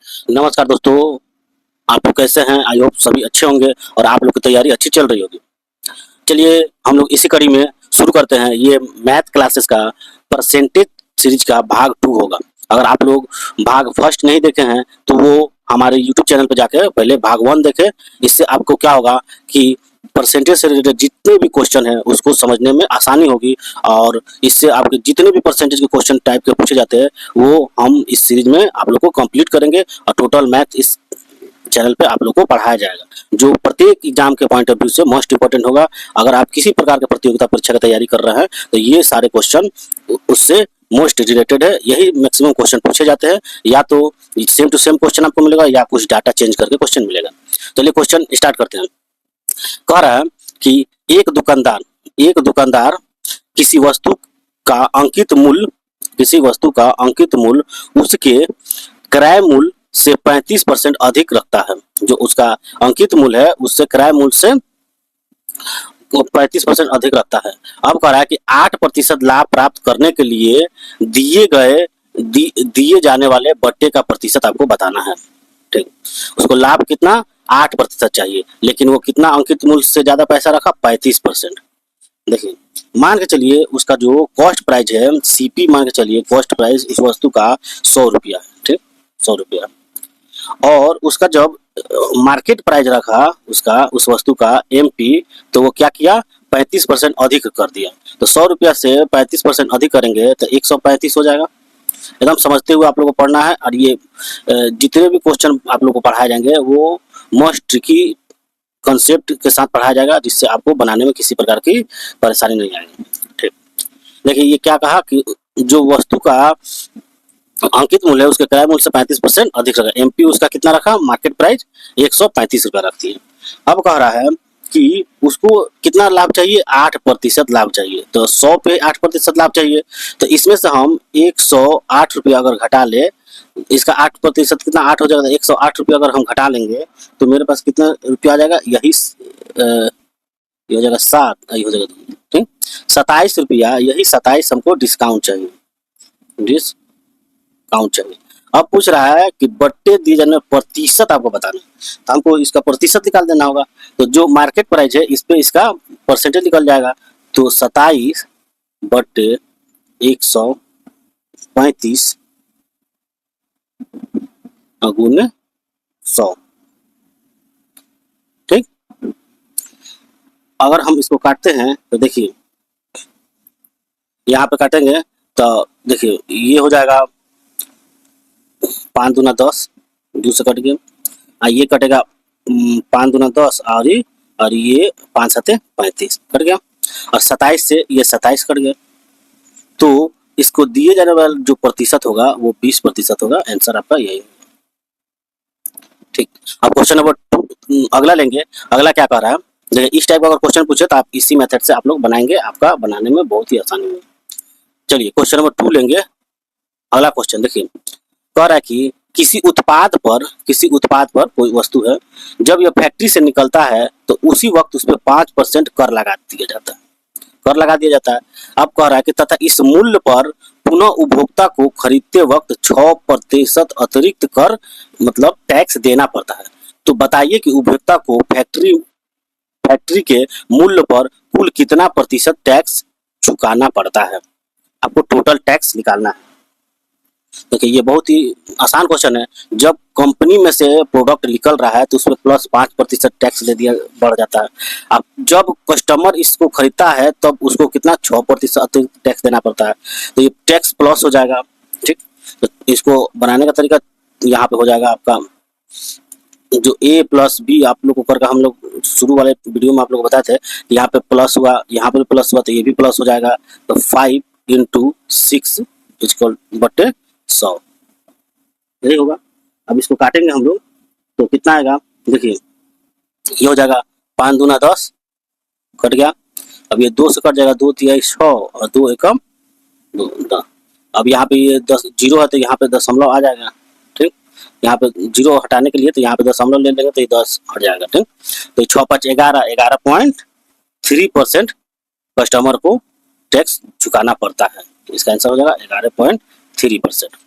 नमस्कार दोस्तों, आप लोग कैसे हैं? आई होप सभी अच्छे होंगे और आप लोग की तैयारी अच्छी चल रही होगी। चलिए हम लोग इसी कड़ी में शुरू करते हैं। ये मैथ क्लासेस का परसेंटेज सीरीज का भाग 2 होगा। अगर आप लोग भाग फर्स्ट नहीं देखे हैं तो वो हमारे यूट्यूब चैनल पर जाके पहले भाग 1 देखें। इससे आपको क्या होगा कि परसेंटेज से रिलेटेड जितने भी क्वेश्चन हैं उसको समझने में आसानी होगी और इससे आपके जितने भी परसेंटेज के क्वेश्चन टाइप के पूछे जाते हैं वो हम इस सीरीज में आप लोग को कंप्लीट करेंगे और टोटल मैथ इस चैनल पे आप लोग को पढ़ाया जाएगा, जो प्रत्येक एग्जाम के पॉइंट ऑफ व्यू से मोस्ट इंपोर्टेंट होगा। अगर आप किसी प्रकार के प्रतियोगिता परीक्षा की तैयारी कर रहे हैं तो ये सारे क्वेश्चन उससे मोस्ट रिलेटेड है। यही मैक्सिमम क्वेश्चन पूछे जाते हैं, या तो सेम टू सेम क्वेश्चन आपको मिलेगा या कुछ डाटा चेंज करके क्वेश्चन मिलेगा। तो ये क्वेश्चन स्टार्ट करते हैं। कह रहा है कि एक दुकानदार किसी वस्तु का अंकित मूल्य उसके क्रय मूल्य से 35% अधिक रखता है। जो उसका अंकित मूल्य है उससे क्रय मूल्य से 35% अधिक रखता है। अब कह रहा है कि 8% लाभ प्राप्त करने के लिए दिए जाने वाले बट्टे का प्रतिशत आपको बताना है। ठीक, उसको लाभ कितना 8% चाहिए, लेकिन वो कितना अंकित मूल्य से ज्यादा पैसा रखा 35%। देखिए मान के चलिए उसका जो कॉस्ट प्राइस है सीपी, मान के चलिए कॉस्ट प्राइस इस वस्तु का 100 रुपया है। ठीक, 100 रुपया, और उसका जब मार्केट प्राइस रखा उसका उस वस्तु का एमपी, तो वो क्या किया 35% अधिक कर दिया। तो 100 रुपया से 35% अधिक करेंगे तो 135 हो जाएगा। एकदम समझते हुए आप लोगों को पढ़ना है। और ये जितने भी क्वेश्चन आप लोगों को पढ़ाए जाएंगे वो मोस्ट ट्रिकी कंसेप्ट के साथ पढ़ाया जाएगा, जिससे आपको बनाने में किसी प्रकार की परेशानी नहीं आएगी। ठीक, देखिए ये क्या कहा कि जो वस्तु का अंकित मूल्य है उसके क्रय मूल्य से 35% अधिक रखा। एमपी उसका कितना रखा, मार्केट प्राइस 135 रुपया रखती है। अब कह रहा है कि उसको कितना लाभ चाहिए, 8% लाभ चाहिए। तो 100 पे 8% लाभ चाहिए, तो इसमें से हम 108 रुपया अगर घटा ले, इसका 8% कितना 8 हो जाएगा। 108 रुपया अगर हम घटा लेंगे तो मेरे पास कितना रुपया आ जाएगा, यही ये हो जाएगा 7, यही हो जाएगा। ठीक, 27 रुपया, यही 27 हमको डिस्काउंट चाहिए। काउंट चाहिए। अब पूछ रहा है कि बट्टे दिए जाने प्रतिशत आपको बताना है, तो हमको इसका प्रतिशत निकाल देना होगा। तो जो मार्केट प्राइस है इस पे इसका परसेंटेज निकल जाएगा। तो 27 बट्टे 135 गुने 100। ठीक, अगर हम इसको काटते हैं तो देखिए यहाँ पे काटेंगे तो देखिए ये हो जाएगा 5 दूना 10, 2 से कट गया। ये कटेगा 5 दूना 10 और ये 5 सते 35 कट गया, और 27 से ये 27 कट गया। तो इसको दिए जाने वाला जो प्रतिशत होगा वो 20% होगा। आंसर आपका यही होगा। ठीक, अब क्वेश्चन नंबर 2 अगला लेंगे। अगला क्या कह रहा है, देखिए इस टाइप का अगर क्वेश्चन पूछे तो आप इसी मेथड से आप लोग बनाएंगे, आपका बनाने में बहुत ही आसानी होगी। चलिए क्वेश्चन नंबर 2 लेंगे। अगला क्वेश्चन देखिए, कह रहा है कि किसी उत्पाद पर कोई वस्तु है, जब यह फैक्ट्री से निकलता है तो उसी वक्त उस पर 5% कर लगा दिया जाता है। अब कह रहा है कि तथा इस मूल्य पर पुनः उपभोक्ता को खरीदते वक्त 6% अतिरिक्त कर मतलब टैक्स देना पड़ता है। तो बताइए कि उपभोक्ता को फैक्ट्री के मूल्य पर कुल कितना प्रतिशत टैक्स चुकाना पड़ता है। आपको टोटल टैक्स निकालना है। देखिए ये बहुत ही आसान क्वेश्चन है। जब कंपनी में से प्रोडक्ट निकल रहा है तो उसमें प्लस 5% टैक्स दे दिया बढ़ जाता है। अब जब कस्टमर इसको खरीदता है तब उसको कितना 6% अतिरिक्त टैक्स देना पड़ता है। तो ये टैक्स प्लस हो जाएगा। ठीक, तो इसको बनाने का तरीका यहाँ पे हो जाएगा आपका जो a प्लस बी आप लोग को करके हम लोग शुरू वाले वीडियो में आप लोग बताए थे। यहाँ पे प्लस हुआ, यहाँ पे प्लस हुआ, तो ये भी प्लस हो जाएगा। तो 5 × 6 बट्टे 100 यही होगा। अब इसको काटेंगे हम लोग तो कितना आएगा, देखिए ये हो जाएगा 5 दूना 10 कट गया। अब ये 2 से कट जाएगा, 2 तिया 6 और 2 एकम 2 10। अब यहाँ पे ये 10 जीरो है तो यहाँ पे दशमलव आ जाएगा। ठीक, यहाँ पे जीरो हटाने के लिए तो यहाँ पे दशमलव ले लेंगे तो ये 10 हट जाएगा। ठीक, तो 6 5 11 11.3% कस्टमर को टैक्स चुकाना पड़ता है। इसका आंसर हो जाएगा 11.3%।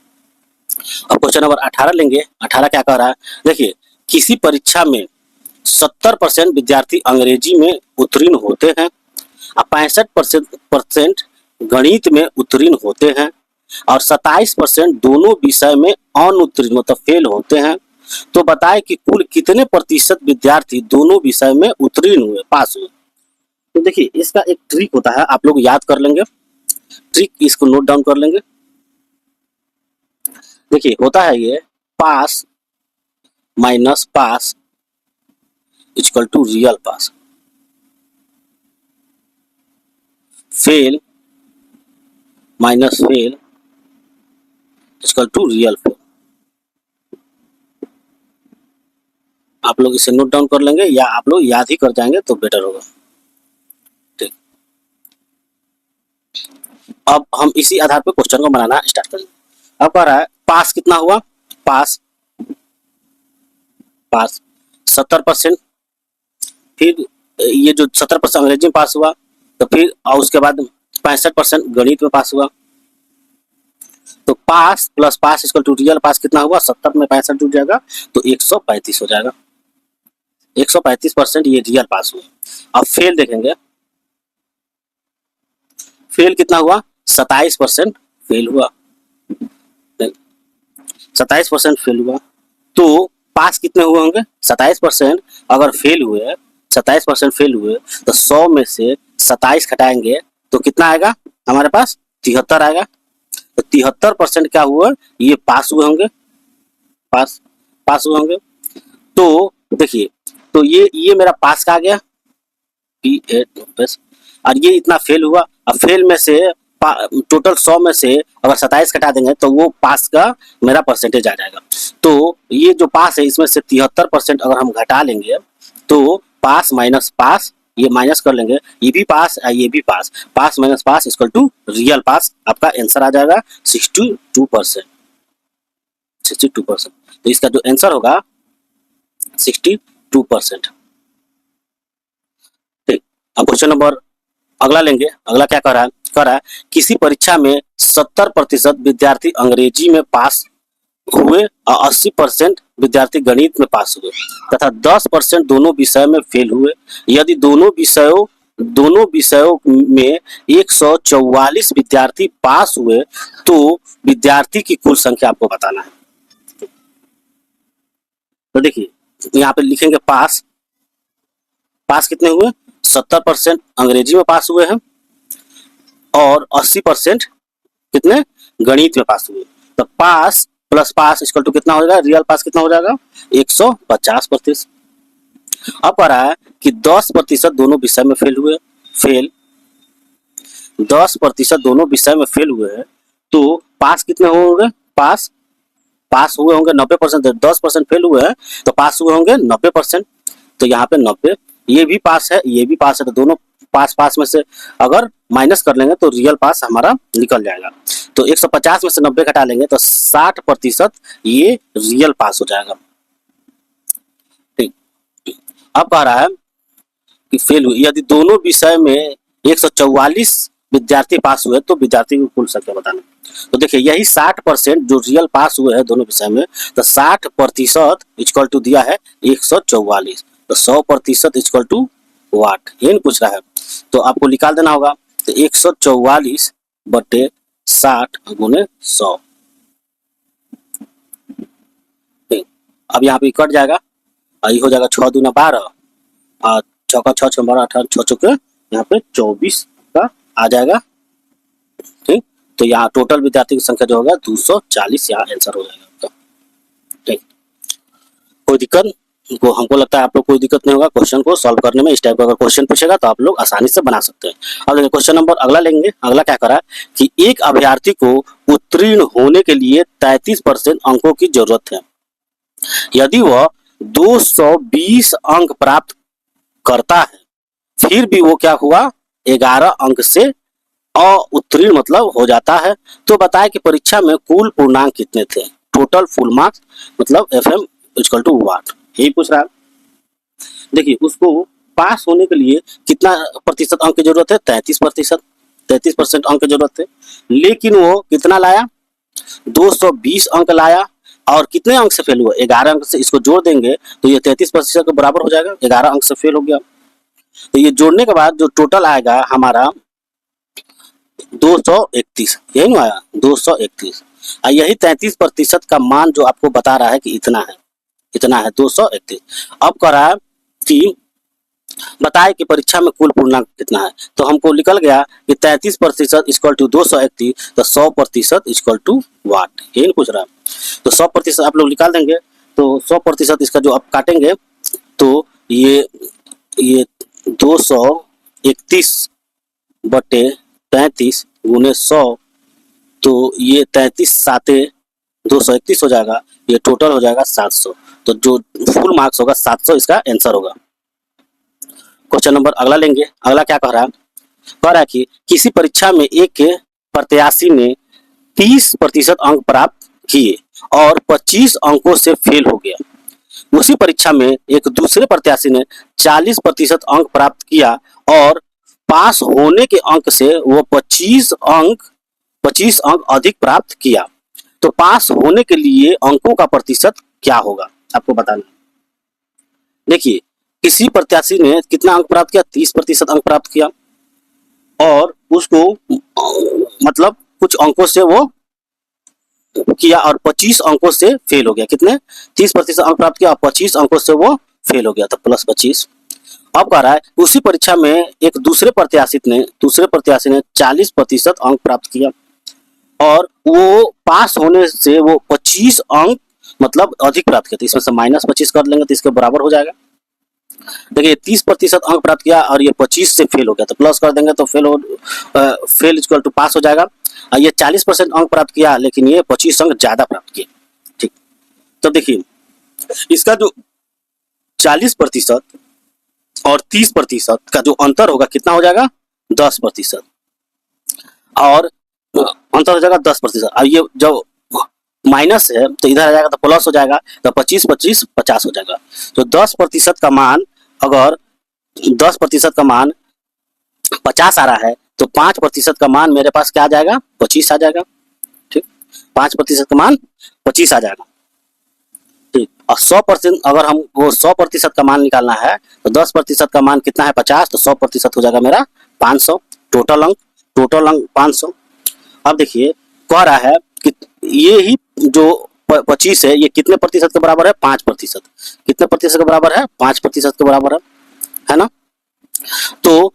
अब क्वेश्चन नंबर 18 लेंगे। 18 क्या कह रहा है, देखिए किसी परीक्षा में 70% विद्यार्थी अंग्रेजी में उत्तीर्ण होते हैं और 65% गणित में उत्तीर्ण होते हैं और 27% दोनों विषय में अनुत्तीर्ण मतलब फेल होते हैं। तो बताएं कि कुल कितने प्रतिशत विद्यार्थी दोनों विषय में उत्तीर्ण हुए, पास हुए। तो देखिए इसका एक ट्रिक होता है, आप लोग याद कर लेंगे, ट्रिक इसको नोट डाउन कर लेंगे। देखिए होता है ये pass minus pass equal to real pass, fail minus fail equal to real fail. आप लोग इसे नोट डाउन कर लेंगे या आप लोग याद ही कर जाएंगे तो बेटर होगा। ठीक, अब हम इसी आधार पर क्वेश्चन को बनाना स्टार्ट करेंगे। अब कह रहा है पास कितना हुआ, पास पास 70%, फिर ये जो 70% अंग्रेजी में पास हुआ, तो फिर और उसके बाद 65% गणित में पास हुआ। तो pass plus pass equal to real pass कितना हुआ, 70 में 65 जुड़ जाएगा तो 135 हो जाएगा। 135% ये रियल पास हुआ। अब फेल देखेंगे, फेल कितना हुआ, 27% फेल हुआ, 27% फेल हुआ। तो पास कितने हुए होंगे, 27% अगर फेल हुए, 27% फेल हुए तो 100 में से 27 घटाएंगे तो कितना आएगा हमारे पास, 73 आएगा। तो 73% क्या हुआ, ये पास हुए होंगे, पास हुए होंगे। तो देखिए तो ये मेरा पास का आ गया P8 और ये इतना फेल हुआ। अब फेल में से टोटल 100 में से अगर 27 घटा देंगे तो वो पास का मेरा परसेंटेज आ जाएगा। तो ये जो पास है इसमें से 73% अगर हम घटा लेंगे तो पास माइनस पास, ये माइनस कर लेंगे, ये भी पास ये भी pass, pass minus pass equal to real pass, आपका आंसर आ जाएगा 62%। 62%, तो इसका जो आंसर होगा 62%। ठीक, अब क्वेश्चन नंबर अगला लेंगे। अगला क्या कर रहा है, किसी परीक्षा में 70% विद्यार्थी अंग्रेजी में पास हुए और 80% विद्यार्थी गणित में पास हुए तथा 10% दोनों विषय में फेल हुए। यदि दोनों विषयों में 144 विद्यार्थी पास हुए तो विद्यार्थी की कुल संख्या आपको बताना है। तो देखिए यहाँ पे लिखेंगे पास कितने हुए, 70% अंग्रेजी में पास हुए हैं और 80% कितने गणित में पास हुए। तो pass plus pass equal to कितना हो जाएगा, रियल पास कितना हो जाएगा, 150%। अब कह रहा है कि 10% दोनों विषय में फेल हुए, 10% दोनों विषय में फेल हुए हैं तो पास कितने होंगे, पास हुए होंगे 90%। 10% फेल हुए हैं तो पास हुए होंगे 90%। तो यहाँ पे 90, ये भी पास है ये भी पास है, तो दोनों पास में से अगर माइनस कर लेंगे तो रियल पास हमारा निकल जाएगा। तो 150 में से 90 घटा लेंगे तो 60% ये रियल पास हो जाएगा। ठीक, अब कह रहा है कि फेल हुए, यदि दोनों विषय में 144 विद्यार्थी पास हुए तो विद्यार्थी की कुल संख्या बताना। तो देखिए यही 60% जो रियल पास हुए हैं दोनों विषय में, तो 60% इक्वल टू दिया है 144, तो 100% इक्वल टू वाट, ये नहीं पूछ रहा है। तो आपको निकाल देना होगा, तो 144 बटे 60 गुने 100। अब यहाँ पे कट जाएगा और ये हो जाएगा 6 दूना 12 और 6 का 6 12 18 6 चौके यहाँ पे 24 का आ जाएगा। ठीक, तो यहाँ टोटल विद्यार्थी की संख्या जो होगा 240 यहाँ आंसर हो जाएगा आपका। ठीक, कोई दिक्कत को हमको लगता है आप लोग कोई दिक्कत नहीं होगा क्वेश्चन को सॉल्व करने में। इस टाइप का अगर क्वेश्चन पूछेगा तो आप लोग आसानी से बना सकते हैं। अब देखिए क्वेश्चन नंबर अगला लेंगे। अगला क्या करा कि एक अभ्यर्थी को उत्तीर्ण होने के लिए 33% अंकों की जरूरत है। यदि वह 220 अंक प्राप्त करता है फिर भी वो क्या हुआ, 11 अंक से उत्तीर्ण मतलब हो जाता है, तो बताए कि परीक्षा में कुल पूर्णांक कितने थे, टोटल फुल मार्क्स मतलब FM इक्वल टू वाट, यही पूछ रहा है। देखिए उसको पास होने के लिए कितना प्रतिशत अंक की जरूरत है, 33% अंक की जरूरत है, लेकिन वो कितना लाया, 220 अंक लाया और कितने अंक से फेल हुआ, 11 अंक से। इसको जोड़ देंगे तो ये 33% के बराबर हो जाएगा। 11 अंक से फेल हो गया, तो ये जोड़ने के बाद जो टोटल आएगा हमारा 231, यही ना आया 231। और यही 33% का मान जो आपको बता रहा है कि इतना है, इतना है 231। अब कह रहा है कि बताए कि परीक्षा में कुल पूर्णांक कितना है, तो हमको निकल गया कि 33% इक्वल टू 231, तो 100% इक्वल टू वाट, यही नहीं पूछ रहा। तो 100% आप लोग निकाल देंगे, तो 100% इसका जो आप काटेंगे तो ये 231 बटे 33 गुने 100, तो ये 33 साते 231 हो जाएगा, ये टोटल हो जाएगा 700। तो जो फुल मार्क्स होगा 700 इसका आंसर होगा। क्वेश्चन नंबर अगला लेंगे। अगला क्या कह रहा है, कह रहा है कि किसी परीक्षा में एक प्रत्याशी ने 30% अंक प्राप्त किए और 25 अंकों से फेल हो गया। उसी परीक्षा में एक दूसरे प्रत्याशी ने 40% अंक प्राप्त किया और पास होने के अंक से वो 25 अंक अधिक प्राप्त किया। तो पास होने के लिए अंकों का प्रतिशत क्या होगा, आपको बताना। देखिए, किसी प्रत्याशी ने कितना अंक प्राप्त किया, 30% अंक प्राप्त किया और उसको मतलब कुछ अंकों से वो किया और 25 अंकों से फेल हो गया। कितने, 30% अंक प्राप्त किया और 25 अंकों से वो फेल हो गया, तो प्लस 25। अब कह रहा है उसी परीक्षा में एक दूसरे प्रत्याशी ने 40% अंक प्राप्त किया और वो पास होने से वो 25 अंक मतलब अधिक प्राप्त किया। तो इसमें से -25 कर लेंगे तो इसके बराबर हो जाएगा। देखिए 30% अंक प्राप्त किया और ये 25 से फेल हो गया, तो प्लस कर देंगे तो फेल इक्वल टू पास हो जाएगा। और ये 40% अंक प्राप्त किया लेकिन ये 25 अंक ज्यादा प्राप्त किए। ठीक, तो देखिए इसका जो 40% और 30% का जो अंतर होगा कितना हो जाएगा, 10%। और अंतर हो जाएगा 10%। और ये जो माइनस है तो इधर आ जाएगा तो प्लस हो जाएगा, तो 25 25 50 हो जाएगा। तो 10% का मान, अगर 10% का मान 50 आ रहा है तो 5% का मान मेरे पास क्या आ जाएगा, 25 आ जाएगा। ठीक, 5% का मान 25 आ जाएगा। ठीक, और 100% अगर हमको 100% का मान निकालना है तो 10% का मान कितना है 50, तो 100% हो जाएगा मेरा 500। टोटल अंक 500। अब देखिए कह रहा है कि ये ही जो 25 है ये कितने प्रतिशत के बराबर है, 5%। कितने प्रतिशत के बराबर है, 5% के बराबर है ना। तो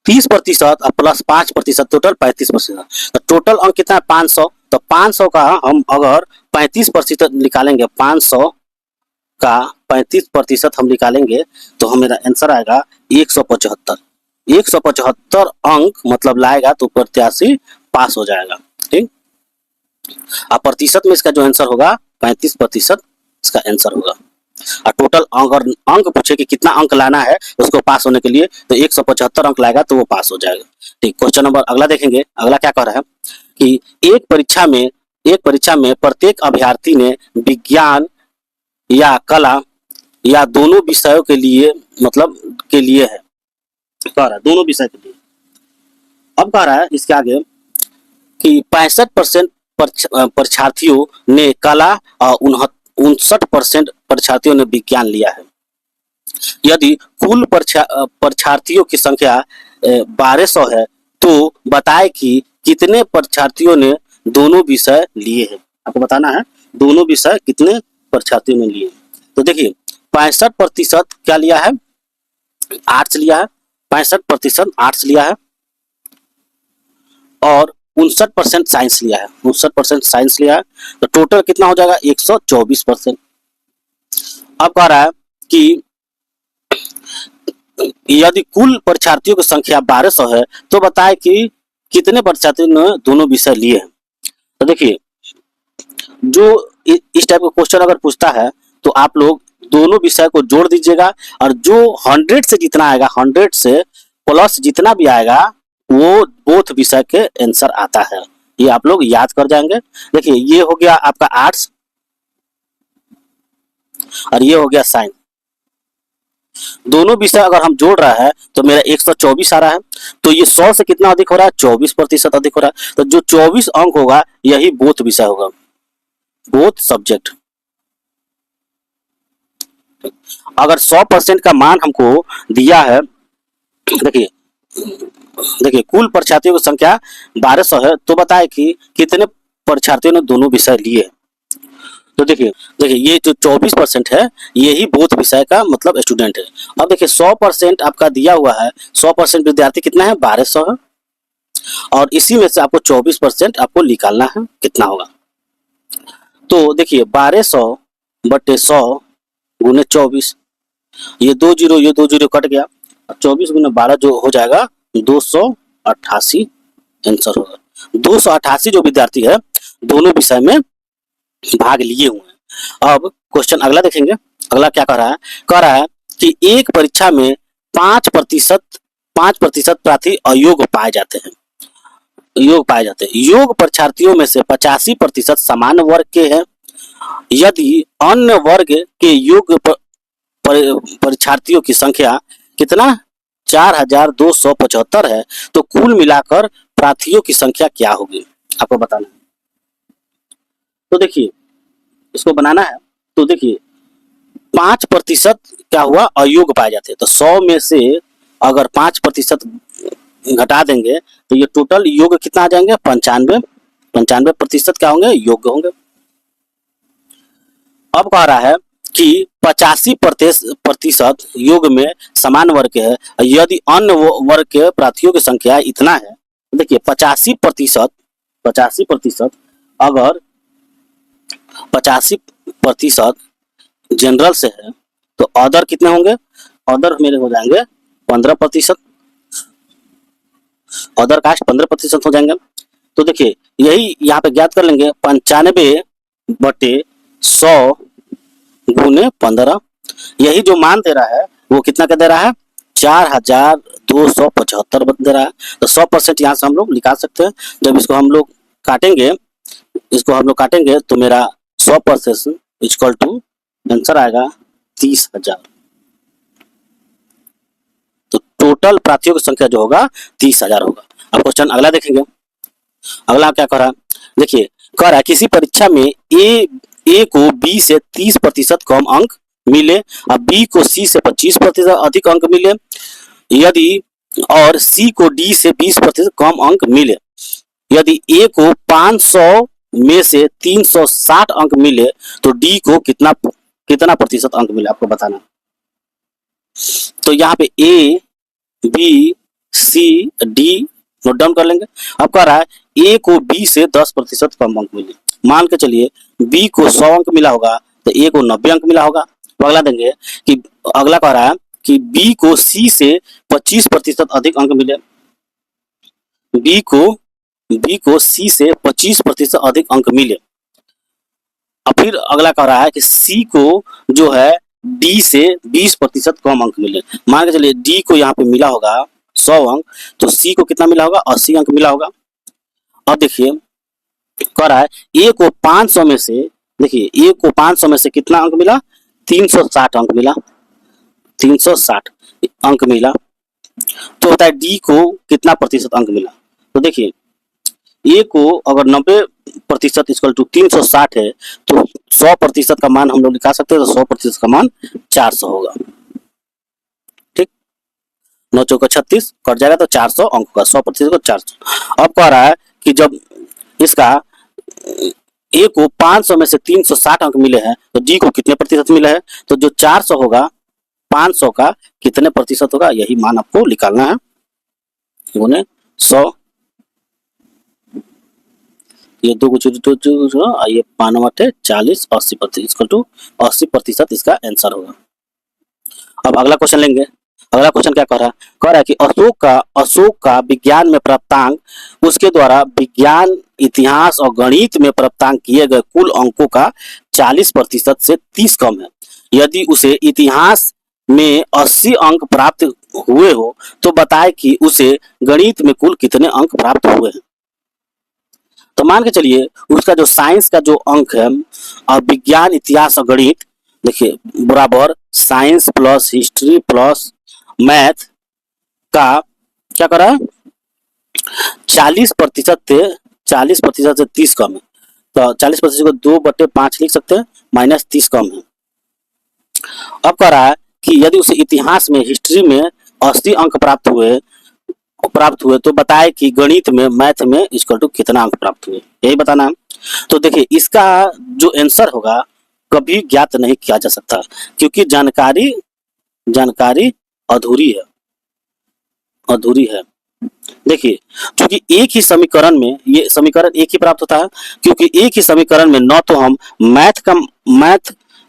30% और प्लस 5% टोटल 35%। तो टोटल अंक कितना है 500। तो 500 का हम अगर 35% निकालेंगे, 500 का 35% हम निकालेंगे तो हमारा आंसर आएगा 175। 175 अंक मतलब लाएगा तो प्रत्याशी पास हो जाएगा। ठीक, और प्रतिशत में इसका जो आंसर होगा 35% इसका आंसर होगा। और टोटल अगर अंक पूछे कि कितना अंक लाना है उसको पास होने के लिए, तो 175 अंक लाएगा तो वो पास हो जाएगा। ठीक, क्वेश्चन नंबर अगला देखेंगे। अगला क्या कह रहा है कि एक परीक्षा में प्रत्येक अभ्यर्थी ने विज्ञान या कला या दोनों विषयों के लिए है, कह रहा है दोनों विषय के लिए। अब कह रहा है इसके आगे कि 65% परीक्षार्थियों ने कला और 59% परीक्षार्थियों ने विज्ञान लिया है। यदि कुल परीक्षार्थियों की संख्या 1200 है तो बताए कि कितने परीक्षार्थियों ने दोनों विषय लिए हैं। आपको बताना है दोनों विषय कितने परीक्षार्थियों ने लिए। तो देखिए 65% क्या लिया है, आर्ट्स लिया है। 65% आर्ट्स लिया है और 59% साइंस लिया है। 59% साइंस लिया है, तो टोटल कितना हो जाएगा 124%। अब कह रहा है कि यदि कुल परीक्षार्थियों की संख्या 1200 है तो बताए कि कितने परीक्षार्थियों ने दोनों विषय लिए हैं। तो देखिए जो इस टाइप का क्वेश्चन अगर पूछता है तो आप लोग दोनों विषय को जोड़ दीजिएगा और जो 100 से जितना आएगा, 100 से प्लस जितना भी आएगा वो बोथ विषय के आंसर आता है। ये आप लोग याद कर जाएंगे। देखिए ये हो गया आपका आर्ट्स और ये हो गया साइंस। दोनों विषय अगर हम जोड़ रहा है तो मेरा 124 आ रहा है, तो ये 100 से कितना अधिक हो रहा है, 24% अधिक हो रहा है। तो जो 24 अंक होगा यही बोथ विषय होगा, बोथ सब्जेक्ट। अगर 100% का मान हमको दिया है, देखिए देखिए कुल परीक्षार्थियों की संख्या 1200 है, तो बताए कि कितने परीक्षार्थियों ने दोनों विषय लिए। तो देखिए देखिए ये जो 24% है, ये ही बोथ विषय का मतलब स्टूडेंट है। अब देखिए 100% आपका दिया हुआ है, 100% विद्यार्थी कितना है, 1200 है, और इसी में से आपको 24% आपको निकालना है, कितना होगा। तो देखिए 1200/100 गुने 24, ये दो जीरो कट गया, 24 गुने 12 जो हो जाएगा 288 आंसर होगा। 288 जो विद्यार्थी है दोनों विषय में भाग लिए हुए हैं। अब क्वेश्चन अगला देखेंगे। अगला क्या कह रहा है कि एक परीक्षा में 5% प्रार्थी अयोग्य पाए जाते हैं। योग्य परीक्षार्थियों में से 85% सामान्य वर्ग के हैं। यदि अन्य वर्ग के योग्य परीक्षार्थियों की संख्या कितना 4275 है, तो कुल मिलाकर प्रार्थियों की संख्या क्या होगी, आपको बताना है। तो देखिए इसको बनाना है। तो देखिए 5% क्या हुआ, अयोग्य पाए जाते हैं। तो 100 में से अगर 5% घटा देंगे तो ये टोटल योग्य कितना आ जाएंगे, 95% क्या होंगे, योग्य होंगे। अब कह रहा है कि 85% योग्य में समान वर्ग के है, यदि अन्य वर्ग के प्रार्थियों की संख्या इतना है। देखिए 85% अगर 85% जनरल से है तो अदर कितने होंगे, अदर मेरे हो जाएंगे 15%, अदर कास्ट 15% हो जाएंगे। तो देखिए यही यहाँ पे ज्ञात कर लेंगे, 95/100 गुने 15, यही जो मान दे रहा है वो कितना का दे रहा है, 4275 दे रहा है। तो 100% यहाँ से हम लोग निकाल सकते हैं। जब इसको हम लोग काटेंगे तो मेरा 100% इक्वल टू आंसर आएगा 30,000। तो टोटल प्रार्थियों की संख्या जो होगा 30,000 होगा। अब क्वेश्चन अगला देखेंगे। अगला क्या कह रहा है, देखिए कह रहा है किसी परीक्षा में ए को बी से 30% कम अंक मिले और बी को सी से 25% अधिक अंक मिले, यदि और सी को डी से 20% कम अंक मिले। यदि ए को 500 में से 360 अंक मिले तो डी को कितना प्रतिशत अंक मिले, आपको बताना। तो यहाँ पे A B C D note down कर लेंगे। अब कह रहा है ए को बी से 10% कम अंक मिले। मान के चलिए बी को 100 अंक मिला होगा तो ए को 90 अंक मिला होगा। तो अगला देंगे कि अगला कह रहा है कि बी को सी से 25% अधिक अंक मिले। बी को सी से 25% अधिक अंक मिले। और फिर अगला कह रहा है कि सी को जो है डी से 20% कम अंक मिले। मान के चलिए डी को यहाँ पे मिला होगा 100 अंक, तो सी को कितना मिला होगा, 80 अंक मिला होगा। अब देखिए कह रहा है ए को 500 में से, देखिए ए को 500 में से कितना अंक मिला, 360 अंक मिला, 360 अंक मिला। तो होता है डी को कितना प्रतिशत अंक मिला। तो देखिए ए को अगर 90% इक्वल टू 360 है तो 100% का मान हम लोग निकाल सकते हैं। तो 100% का मान 400 होगा। ठीक, 9 चौका 36 कट जाएगा तो 400 अंक का 100% को 400। अब कह रहा है कि जब इसका ए को 500 में से 360 अंक मिले हैं तो डी को कितने प्रतिशत मिले हैं। तो जो 400 होगा 500 का कितने प्रतिशत होगा, यही मान आपको निकालना है। गुने 100, ये 2 ये 5 40 80% इक्वल टू 80% इसका आंसर होगा। अब अगला क्वेश्चन लेंगे। अगला क्वेश्चन क्या कह रहा है, कि अशोक का विज्ञान में प्राप्तांक उसके द्वारा विज्ञान इतिहास और गणित में प्राप्तांक किए गए कुल अंकों का 40% से 30 कम है। यदि उसे इतिहास में 80 अंक प्राप्त हुए हो तो बताए कि उसे गणित में कुल कितने अंक प्राप्त हुए हैं। तो मान के चलिए उसका जो साइंस का जो अंक है और विज्ञान इतिहास और गणित, देखिए बराबर science plus history plus math का क्या कर रहा है 40% से 30 कम है। तो 40% को 2/5 लिख सकते हैं, -30 कम है। अब कह रहा है कि यदि उसे इतिहास में, हिस्ट्री में 80 अंक प्राप्त हुए तो बताए कि गणित में, मैथ में इक्वल टू कितना अंक प्राप्त हुए, यही बताना है। तो देखिए इसका जो आंसर होगा कभी ज्ञात नहीं किया जा सकता, क्योंकि जानकारी अधूरी है। देखिए क्योंकि एक ही समीकरण में, ये समीकरण एक ही प्राप्त होता है, क्योंकि एक ही समीकरण में न तो हम मैथ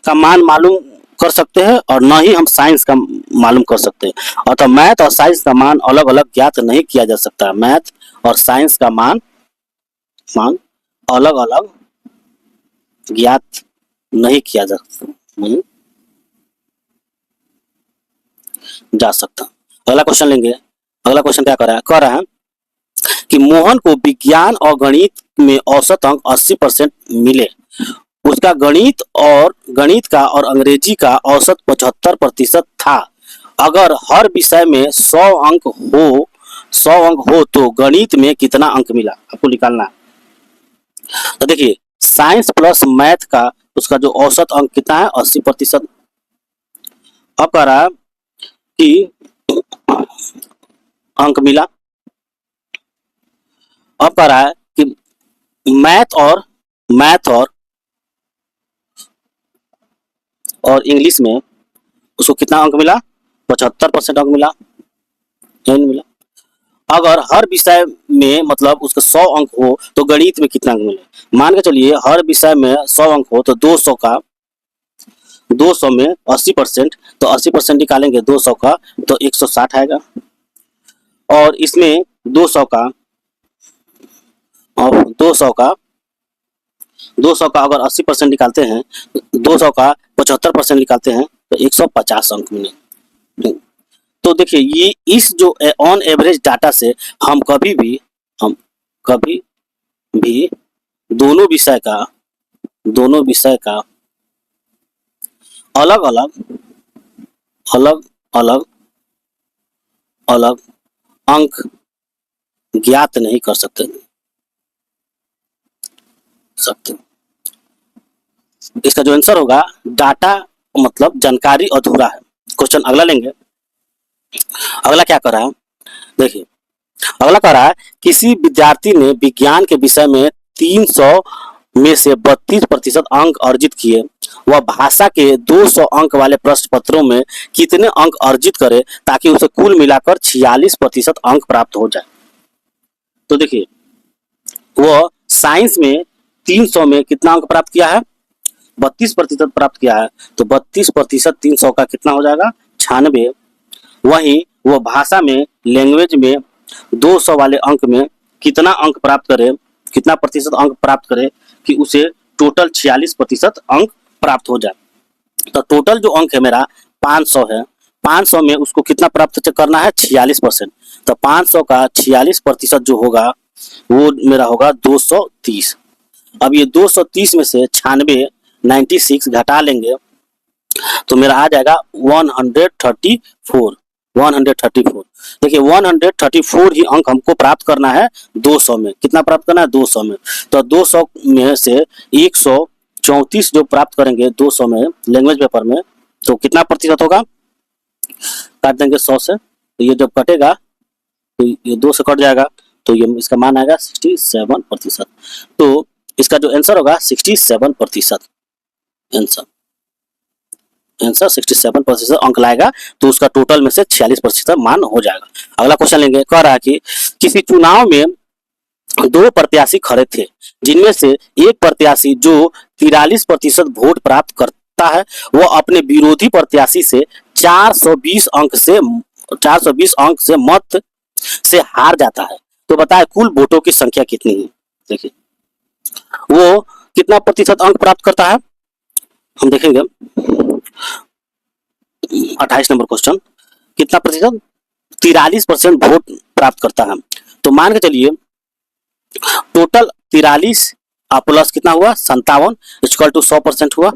का मान मालूम कर सकते हैं और न ही हम साइंस का मालूम कर सकते हैं, अतः मैथ और साइंस का मान अलग अलग ज्ञात नहीं किया जा सकता। मैथ और साइंस का मान अलग अलग ज्ञात नहीं किया जा सकता। अगला क्वेश्चन लेंगे। अगला क्वेश्चन क्या कह रहा है कि मोहन को विज्ञान और गणित में औसत अंक 80% मिले। उसका गणित का और अंग्रेजी का औसत 75% था। अगर हर विषय में 100 अंक हो तो गणित में कितना अंक मिला, आपको निकालना है। तो देखिए साइंस प्लस मैथ का उसका जो औसत अंक कितना है, 80%। अब कह रहा है कि अंक मिला। अब कह रहा है कि मैथ और इंग्लिश में उसको कितना अंक मिला, 75% अंक मिला, नहीं मिला। अगर हर विषय में मतलब उसका 100 अंक हो तो गणित में कितना अंक मिले। मान के चलिए हर विषय में 100 अंक हो तो 200 में 80%, तो 80% निकालेंगे 200 का तो 160 आएगा। और इसमें 200 का अगर 80% निकालते हैं, 200 का 75% निकालते हैं तो 150 अंक मिले। तो देखिए ये इस जो ऑन एवरेज डाटा से हम कभी भी दोनों विषय का अलग अलग अंक ज्ञात नहीं कर सकते। इसका जो आंसर होगा डाटा मतलब जानकारी अधूरा है। क्वेश्चन अगला लेंगे। अगला क्या कर रहा है, देखिए अगला कह रहा है किसी विद्यार्थी ने विज्ञान के विषय में 300 में से 32% अंक अर्जित किए। वह भाषा के 200 अंक वाले प्रश्न पत्रों में कितने अंक अर्जित करे ताकि उसे कुल मिलाकर 46% अंक प्राप्त हो जाए। तो देखिए वह साइंस में 300 में कितना अंक प्राप्त किया है, 32% प्राप्त किया है, तो 32% 300 का कितना हो जाएगा, 96। वहीं वो भाषा में, लैंग्वेज में 200 वाले अंक में कितना अंक प्राप्त करे, कितना प्रतिशत अंक प्राप्त करे कि उसे टोटल 46% अंक प्राप्त हो जाए। तो टोटल जो अंक है मेरा 500 है, 500 में उसको कितना प्राप्त करना है, 46%। तो 500 का 46% जो होगा वो मेरा होगा 230। अब ये 230 में से 96 घटा लेंगे तो मेरा आ जाएगा 134। देखिए 134 ही अंक हमको प्राप्त करना है 200 में। कितना प्राप्त करना है, 200 में। तो 200 में से 134 जो प्राप्त करेंगे 200 में लैंग्वेज पेपर में, तो कितना प्रतिशत होगा, काट देंगे 100 से, तो ये जब कटेगा तो ये 2 से कट जाएगा तो ये इसका मान आएगा 67%। तो इसका जो आंसर होगा 67%। आंसर 67% अंक लाएगा तो उसका टोटल में से 46% मान हो जाएगा। अगला क्वेश्चन लेंगे। कह रहा है कि किसी चुनाव में 2 प्रत्याशी खड़े थे, जिनमें से एक प्रत्याशी जो 43% वोट प्राप्त करता है वह अपने विरोधी प्रत्याशी से 420 अंक से मत से हार जाता है। तो बताए कुल वोटों की संख्या कितनी है। देखिए वो कितना प्रतिशत अंक प्राप्त करता है, हम देखेंगे 28 नंबर क्वेश्चन। कितना प्रतिशत, 43% वोट प्राप्त करता है। तो मान के चलिए टोटल 43 प्लस कितना हुआ 57 इक्वल टू 100% हुआ।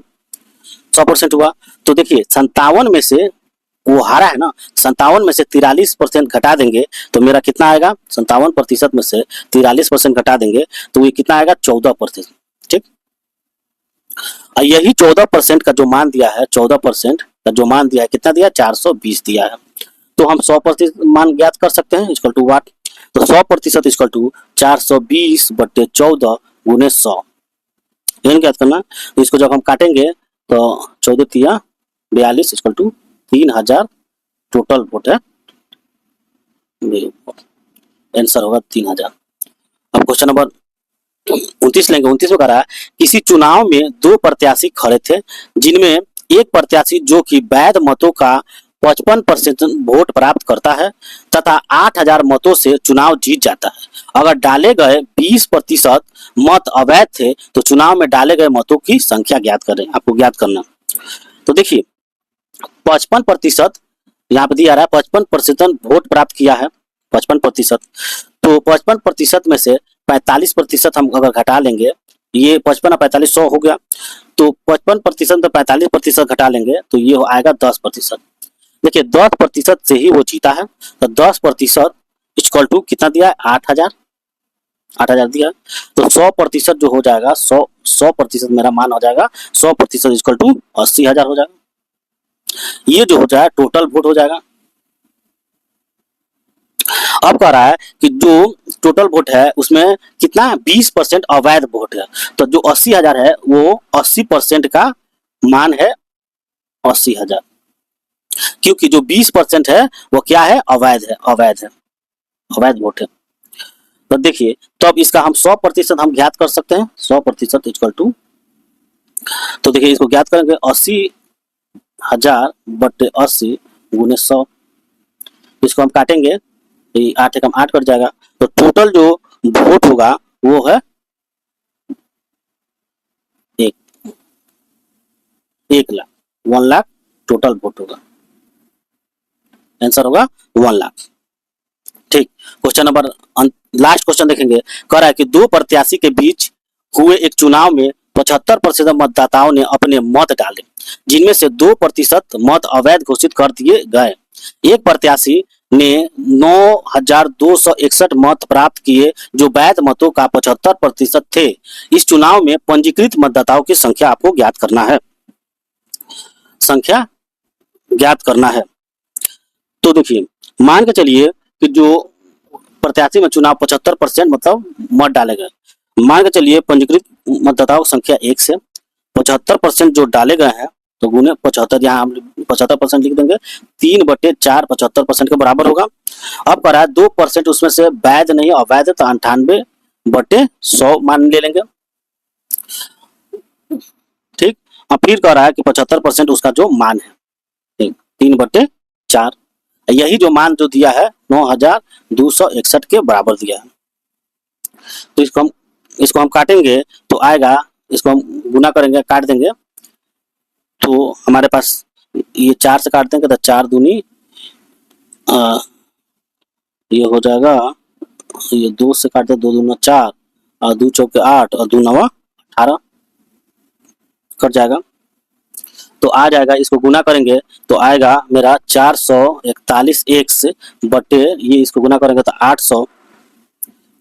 100% हुआ तो देखिए 57 में से वो हारा है ना, 57 में से 43% घटा देंगे तो मेरा कितना आएगा, 57% में से 43% घटा देंगे तो ये कितना आएगा 14%। ठीक, और यही 14% का जो मान दिया है, 14% का जो मान दिया है, कितना दिया है? 420 दिया है। तो हम 100% मान ज्ञात कर सकते हैं, इक्वल टू वाट। तो 100% इक्वल टू 420 बटे 14 गुने 100, यही ज्ञात करना। तो इसको जब हम काटेंगे तो 14 तिया 42 इक्वल टू 3000 टोटल वोट है, आंसर होगा 3000। अब क्वेश्चन नंबर 29 लेंगे। 29 में कह रहा है किसी चुनाव में दो प्रत्याशी खड़े थे, जिनमें एक प्रत्याशी जो कि वैध मतों का 55% वोट प्राप्त करता है तथा 8000 मतों से चुनाव जीत जाता है। अगर डाले गए 20% मत अवैध थे तो चुनाव में डाले गए मतों की संख्या ज्ञात करें, आपको ज्ञात करना। तो देखिए 55% यहाँ पे दिया रहा है, 55% वोट प्राप्त किया है, 55%। तो 55% में से 45% हम अगर घटा लेंगे, ये 55 और 45 100 हो गया, तो 55% में 45% घटा लेंगे तो ये आएगा 10%। देखिए 10% से ही वो जीता है, तो 10% इक्वल टू कितना दिया है? 8000, 8000 दिया। तो 100% जो हो जाएगा, 100% मेरा मान हो जाएगा, 100% इक्वल टू 80,000 हो जाएगा। ये जो हो जाए टोटल वोट हो जाएगा। अब कह रहा है कि जो टोटल वोट है उसमें कितना है? 20% अवैध वोट है, तो जो 80,000 है वो 80% का मान है 80,000, क्योंकि जो 20% है वो क्या है? अवैध है, अवैध है, अवैध वोट है। तो देखिए तो अब इसका हम 100% हम ज्ञात कर सकते हैं, 100% इक्वल टू, तो देखिए इसको ज्ञात करेंगे 80,000 बटे 80 गुने 100, इसको हम काटेंगे, 8 एकम 8 कट जाएगा, तो टोटल जो वोट होगा वो है 1 लाख, 1 लाख टोटल वोट होगा, आंसर होगा 1 लाख। ठीक, क्वेश्चन नंबर लास्ट क्वेश्चन देखेंगे। कह रहा है कि दो प्रत्याशी के बीच हुए एक चुनाव में 75% मतदाताओं ने अपने मत डाले, जिनमें से 2% मत अवैध घोषित कर दिए गए। एक प्रत्याशी ने 9,261 मत प्राप्त किए जो वैध मतों का 75% थे। इस चुनाव में पंजीकृत मतदाताओं की संख्या आपको ज्ञात करना है, संख्या ज्ञात करना है। तो देखिए मान के चलिए कि जो प्रत्याशी में चुनाव 75% मतलब मत डाले गए, मान के चलिए पंजीकृत मतदाताओं की संख्या 1 से 75% जो डाले गए हैं तो गुने 75, यहाँ हम 75% लिख देंगे, 3/4 75% के बराबर होगा। अब कह रहा है 2% उसमें से वैध नहीं अवैध, तो 98/100 मान ले लेंगे। ठीक, अब फिर कह रहा है कि 75% उसका जो मान है 3/4, यही जो मान जो दिया है 9,261 के बराबर दिया है। तो इसको हम काटेंगे तो आएगा, इसको हम गुना करेंगे, काट देंगे तो हमारे पास ये 4 से काट देंगे तो 4 दूनी ये हो जाएगा, ये 2 से काट दे, 2 दूना 4 और 2 चौके 8 और 2 नवा 18 कट जाएगा। तो आ जाएगा, इसको गुना करेंगे तो आएगा मेरा 441 x बटे ये, इसको गुना करेंगे तो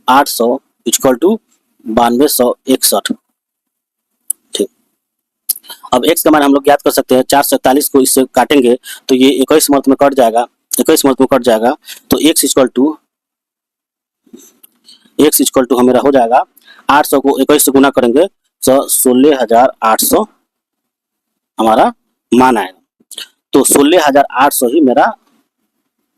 800 इक्वल टू 9261। ठीक, अब x का मान हम लोग ज्ञात कर सकते हैं, 441 को इससे काटेंगे तो ये 21 मत में कट जाएगा, 21 मत में कट जाएगा, तो x इक्वल टू हमारा हो जाएगा 800 को 21 से गुना करेंगे तो 16,800 हमारा मान आएगा। तो 16,800 ही मेरा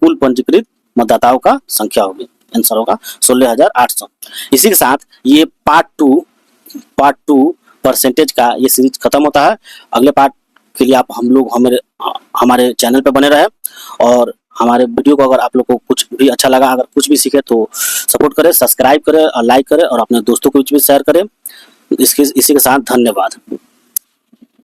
कुल पंजीकृत मतदाताओं का संख्या होगी, आंसर होगा 16,800। इसी के साथ ये पार्ट टू परसेंटेज का ये सीरीज खत्म होता है। अगले पार्ट के लिए आप हमारे चैनल पे बने रहे, और हमारे वीडियो को अगर आप लोग को कुछ भी अच्छा लगा, अगर कुछ भी सीखे तो सपोर्ट करें, सब्सक्राइब करें और लाइक करें और अपने दोस्तों को भी शेयर करें। इसी के साथ धन्यवाद।